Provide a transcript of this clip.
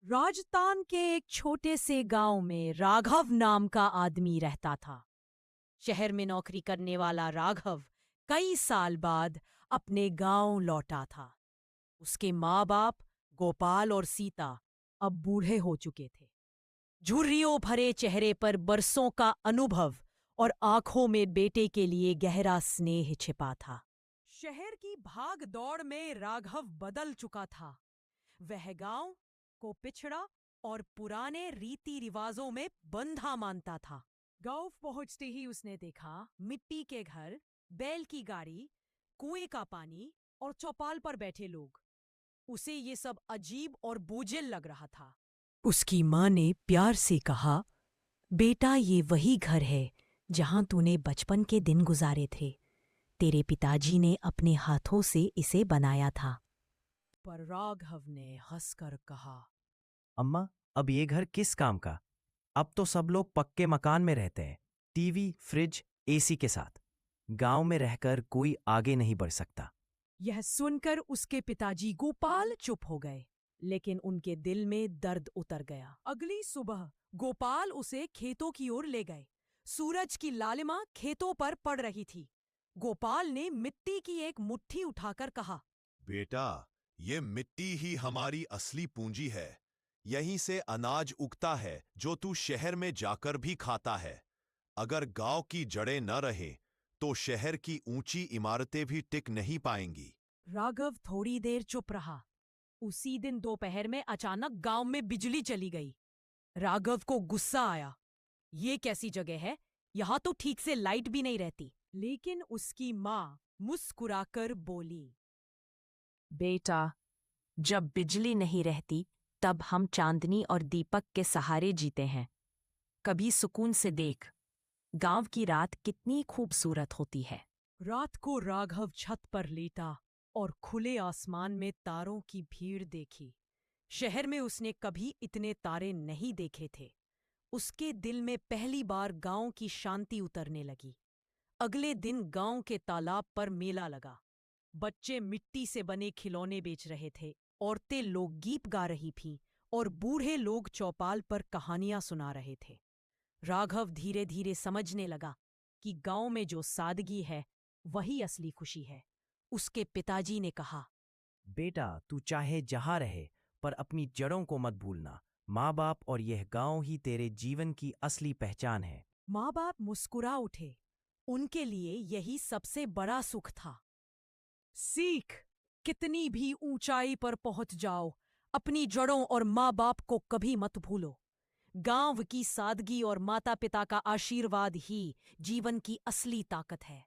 राजस्थान के एक छोटे से गांव में राघव नाम का आदमी रहता था। शहर में नौकरी करने वाला राघव कई साल बाद अपने गांव लौटा था। उसके माँ बाप गोपाल और सीता अब बूढ़े हो चुके थे। झुर्रियों भरे चेहरे पर बरसों का अनुभव और आंखों में बेटे के लिए गहरा स्नेह छिपा था। शहर की भाग दौड़ में राघव बदल चुका था। वह गांव को पिछड़ा और पुराने रीति रिवाजों में बंधा मानता था। गांव पहुंचते ही उसने देखा मिट्टी के घर, बैल की गाड़ी, कुएं का पानी और चौपाल पर बैठे लोग। उसे ये सब अजीब और बोझिल लग रहा था। उसकी माँ ने प्यार से कहा, बेटा ये वही घर है जहां तूने बचपन के दिन गुजारे थे। तेरे पिताजी ने अपने हाथों से इसे बनाया था। पर राघव ने हंसकर कहा, अम्मा, अब ये घर किस काम का? अब तो सब लोग पक्के मकान में रहते हैं, टीवी, फ्रिज, एसी के साथ। गांव में रहकर कोई आगे नहीं बढ़ सकता। यह सुनकर उसके पिताजी गोपाल चुप हो गए, लेकिन उनके दिल में दर्द उतर गया। अगली सुबह गोपाल उसे खेतों की ओर ले गए। सूरज की लालिमा खेतों पर पड़ रही थी। गोपाल ने मिट्टी की एक मुट्ठी उठाकर कहा, बेटा, ये मिट्टी ही हमारी असली पूंजी है। यहीं से अनाज उगता है जो तू शहर में जाकर भी खाता है। अगर गांव की जड़ें न रहे तो शहर की ऊंची इमारतें भी टिक नहीं पाएंगी। राघव थोड़ी देर चुप रहा। उसी दिन दोपहर में अचानक गांव में बिजली चली गई। राघव को गुस्सा आया। ये कैसी जगह है? यहाँ तो ठीक से लाइट भी नहीं रहती। लेकिन उसकी माँ मुस्कुराकर बोली, बेटा, जब बिजली नहीं रहती तब हम चांदनी और दीपक के सहारे जीते हैं। कभी सुकून से देख, गांव की रात कितनी खूबसूरत होती है। रात को राघव छत पर लेटा और खुले आसमान में तारों की भीड़ देखी। शहर में उसने कभी इतने तारे नहीं देखे थे। उसके दिल में पहली बार गांव की शांति उतरने लगी। अगले दिन गांव के तालाब पर मेला लगा। बच्चे मिट्टी से बने खिलौने बेच रहे थे, औरतें लोकगीत गा रही थीं और बूढ़े लोग चौपाल पर कहानियां सुना रहे थे। राघव धीरे धीरे समझने लगा कि गांव में जो सादगी है वही असली खुशी है। उसके पिताजी ने कहा, बेटा, तू चाहे जहां रहे पर अपनी जड़ों को मत भूलना। माँ बाप और यह गांव ही तेरे जीवन की असली पहचान है। माँ बाप मुस्कुरा उठे। उनके लिए यही सबसे बड़ा सुख था। सीख, कितनी भी ऊंचाई पर पहुंच जाओ, अपनी जड़ों और माँ बाप को कभी मत भूलो। गांव की सादगी और माता पिता का आशीर्वाद ही जीवन की असली ताकत है।